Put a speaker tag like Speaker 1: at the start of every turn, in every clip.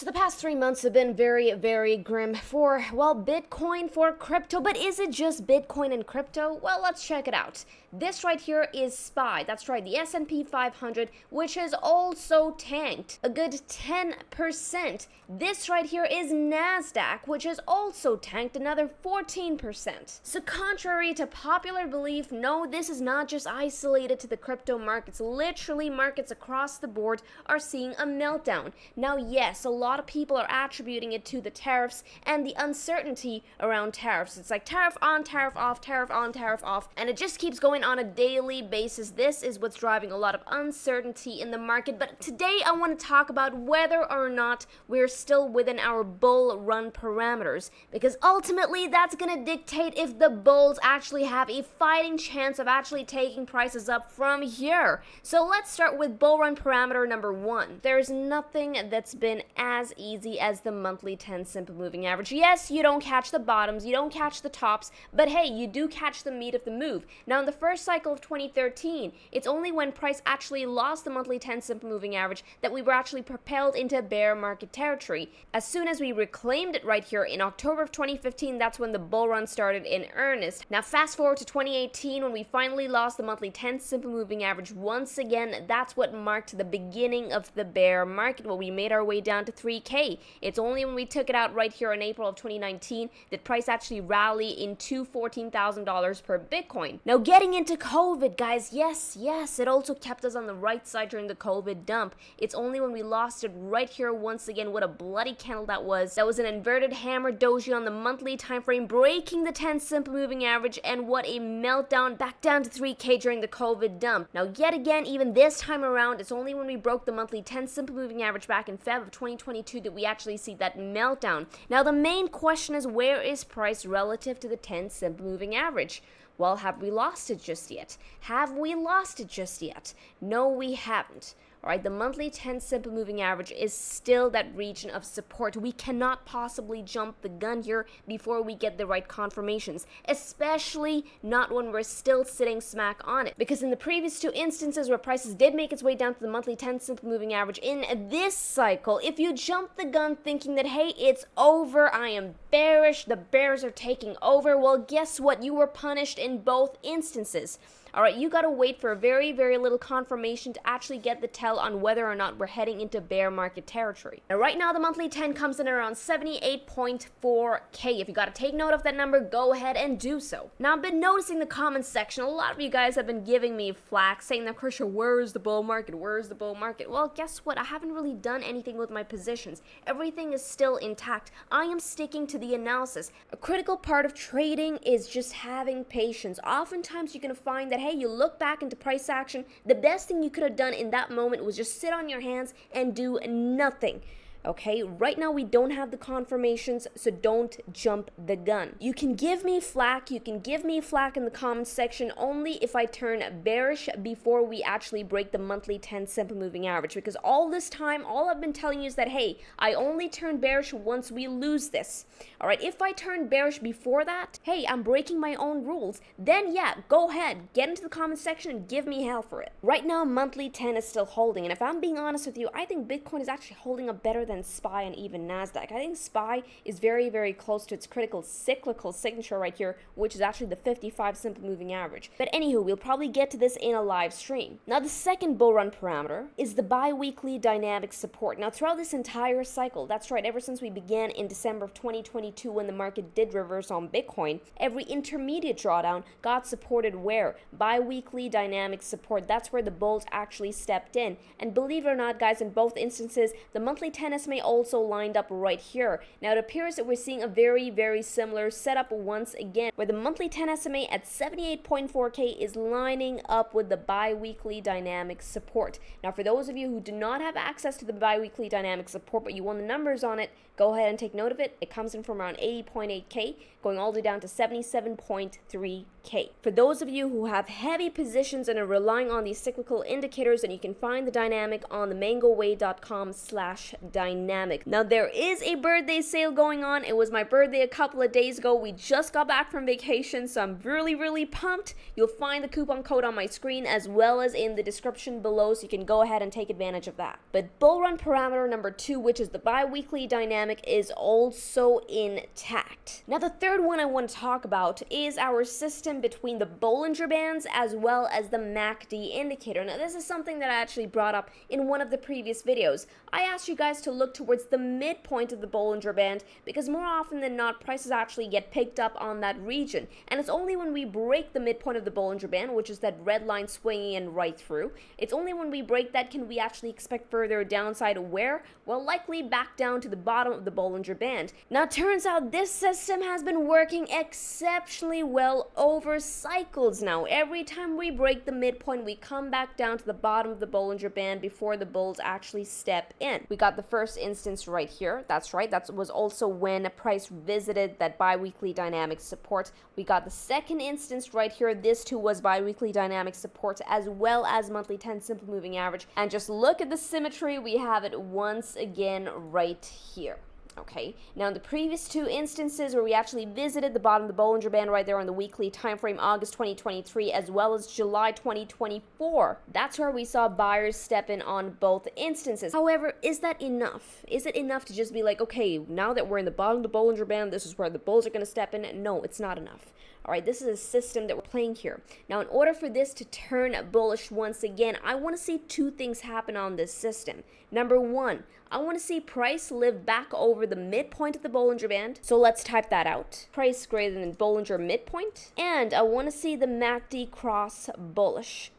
Speaker 1: So the past 3 months have been very, very grim for, well, Bitcoin, for crypto. But is it just Bitcoin and crypto? Well, let's check it out. This right here is SPY. That's right, the S&P 500, which has also tanked a good 10%. This right here is NASDAQ, which has also tanked another 14%. So contrary to popular belief, no, this is not just isolated to the crypto markets. Literally, markets across the board are seeing a meltdown. Now, yes, a lot of people are attributing it to the tariffs and the uncertainty around tariffs. It's like tariff on, tariff off, tariff on, tariff off, and it just keeps going on a daily basis. This is what's driving a lot of uncertainty in the market. But today I want to talk about whether or not we're still within our bull run parameters, because ultimately that's going to dictate if the bulls actually have a fighting chance of actually taking prices up from here. So let's start with bull run parameter number 1. There's nothing that's been as easy as the monthly 10 simple moving average. Yes, you don't catch the bottoms, you don't catch the tops, but hey, you do catch the meat of the move. Now, in the first cycle of 2013, it's only when price actually lost the monthly 10 simple moving average that we were actually propelled into bear market territory. As soon as we reclaimed it right here in October of 2015, that's when the bull run started in earnest. Now, fast forward to 2018, when we finally lost the monthly 10 simple moving average once again. That's what marked the beginning of the bear market, where we made our way down to 3K. It's only when we took it out right here in April of 2019 that price actually rallied into $14,000 per Bitcoin. Now, getting into COVID, guys, yes, it also kept us on the right side during the COVID dump. It's only when we lost it right here once again. What a bloody candle that was. That was an inverted hammer doji on the monthly time frame, breaking the 10 simple moving average, and what a meltdown back down to 3K during the COVID dump. Now, yet again, even this time around, it's only when we broke the monthly 10 simple moving average back in Feb of 2022 that we actually see that meltdown. Now, the main question is, where is price relative to the 10 simple moving average? Well, have we lost it just yet? Have we lost it just yet? No, we haven't. All right, the monthly 10 simple moving average is still that region of support. We cannot possibly jump the gun here before we get the right confirmations, especially not when we're still sitting smack on it. Because in the previous two instances where prices did make its way down to the monthly 10 simple moving average in this cycle, if you jump the gun thinking that, hey, it's over, I am bearish, the bears are taking over, well, guess what? You were punished in both instances. All right, you got to wait for very, very little confirmation to actually get the tell on whether or not we're heading into bear market territory. Now, right now, the monthly 10 comes in around 78.4K. If you got to take note of that number, go ahead and do so. Now, I've been noticing the comments section. A lot of you guys have been giving me flack, saying that, Krisha, where's the bull market? Where's the bull market? Well, guess what? I haven't really done anything with my positions. Everything is still intact. I am sticking to the analysis. A critical part of trading is just having patience. Oftentimes, you're going to find that, hey, you look back into price action, the best thing you could have done in that moment was just sit on your hands and do nothing. Okay, right now we don't have the confirmations, so don't jump the gun. You can give me flack, in the comments section only if I turn bearish before we actually break the monthly 10 simple moving average, because all this time, all I've been telling you is that, hey, I only turn bearish once we lose this. All right, if I turn bearish before that, hey, I'm breaking my own rules, then yeah, go ahead, get into the comments section and give me hell for it. Right now, monthly 10 is still holding, and if I'm being honest with you, I think Bitcoin is actually holding up better than SPY and even NASDAQ. I think SPY is very, very close to its critical cyclical signature right here, which is actually the 55 simple moving average. But anywho, we'll probably get to this in a live stream. Now, the second bull run parameter is the bi-weekly dynamic support. Now, throughout this entire cycle, that's right, ever since we began in December of 2022 when the market did reverse on Bitcoin, every intermediate drawdown got supported where? Bi-weekly dynamic support. That's where the bulls actually stepped in. And believe it or not, guys, in both instances, the monthly 10 SMA also lined up right here. Now, it appears that we're seeing a very, very similar setup once again, where the monthly 10 SMA at 78.4K is lining up with the bi-weekly dynamic support. Now, for those of you who do not have access to the bi-weekly dynamic support, but you want the numbers on it, go ahead and take note of it. It comes in from around 80.8K, going all the way down to 77.3K. Okay, for those of you who have heavy positions and are relying on these cyclical indicators, then you can find the dynamic on the mango.markets.com/dynamic. Now, there is a birthday sale going on. It was my birthday a couple of days ago. We just got back from vacation, so I'm really pumped. You'll find the coupon code on my screen as well as in the description below, so you can go ahead and take advantage of that. But bull run parameter number 2, which is the bi-weekly dynamic, is also intact. Now, the third one I want to talk about is our system between the Bollinger Bands as well as the MACD indicator. Now, this is something that I actually brought up in one of the previous videos. I asked you guys to look towards the midpoint of the Bollinger Band because more often than not, prices actually get picked up on that region. And it's only when we break the midpoint of the Bollinger Band, which is that red line swinging in right through, it's only when we break that can we actually expect further downside. Where? Well, likely back down to the bottom of the Bollinger Band. Now, it turns out this system has been working exceptionally well over cycles now. Every time we break the midpoint, we come back down to the bottom of the Bollinger Band before the bulls actually step in. We got the first instance right here. That's right. That was also when price visited that bi-weekly dynamic support. We got the second instance right here. This too was bi-weekly dynamic support as well as monthly 10 simple moving average. And just look at the symmetry. We have it once again right here. Okay, now in the previous two instances where we actually visited the bottom of the Bollinger Band right there on the weekly time frame, August 2023 as well as July 2024, that's where we saw buyers step in on both instances. However, is that enough? Is it enough to just be like, okay, now that we're in the bottom of the Bollinger Band, this is where the bulls are going to step in? No, it's not enough. All right, this is a system that we're playing here. Now, in order for this to turn bullish once again, I want to see two things happen on this system. Number one, I want to see price live back over the midpoint of the Bollinger Band. So let's type that out. Price greater than Bollinger midpoint. And I want to see the MACD cross bullish.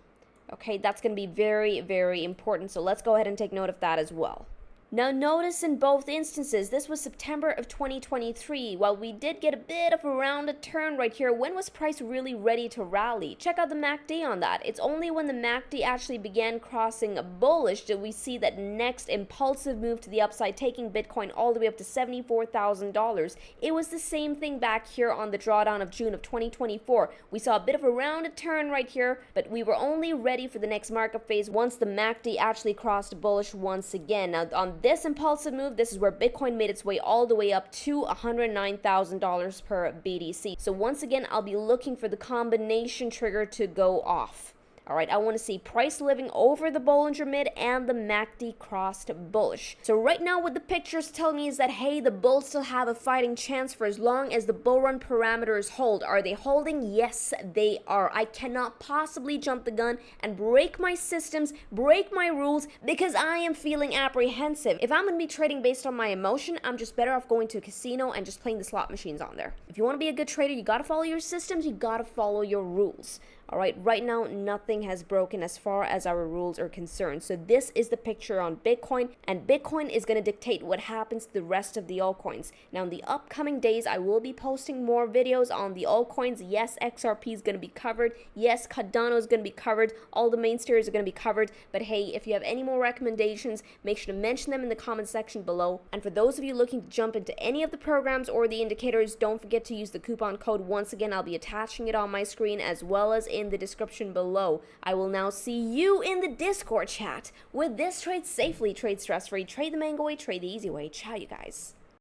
Speaker 1: Okay, that's going to be very important. So let's go ahead and take note of that as well. Now notice in both instances, this was September of 2023. While we did get a bit of a rounded turn right here, when was price really ready to rally? Check out the MACD on that. It's only when the MACD actually began crossing bullish did we see that next impulsive move to the upside, taking Bitcoin all the way up to $74,000. It was the same thing back here on the drawdown of June of 2024. We saw a bit of a rounded turn right here, but we were only ready for the next market phase once the MACD actually crossed bullish once again. Now on this impulsive move, this is where Bitcoin made its way all the way up to $109,000 per BTC. So once again, I'll be looking for the combination trigger to go off. All right, I want to see price living over the Bollinger Mid and the MACD crossed bullish. So right now what the pictures tell me is that, hey, the bulls still have a fighting chance for as long as the bull run parameters hold. Are they holding? Yes, they are. I cannot possibly jump the gun and break my systems, break my rules, because I am feeling apprehensive. If I'm going to be trading based on my emotion, I'm just better off going to a casino and just playing the slot machines on there. If you want to be a good trader, you got to follow your systems, you got to follow your rules. All right, right now, nothing has broken as far as our rules are concerned. So this is the picture on Bitcoin, and Bitcoin is going to dictate what happens to the rest of the altcoins. Now, in the upcoming days, I will be posting more videos on the altcoins. Yes, XRP is going to be covered. Yes, Cardano is going to be covered. All the mainstays are going to be covered. But hey, if you have any more recommendations, make sure to mention them in the comment section below. And for those of you looking to jump into any of the programs or the indicators, don't forget to use the coupon code. Once again, I'll be attaching it on my screen as well as in the description below. I will now see you in the Discord chat. With this, trade safely, trade stress-free, trade the mango way, trade the easy way. Ciao, you guys.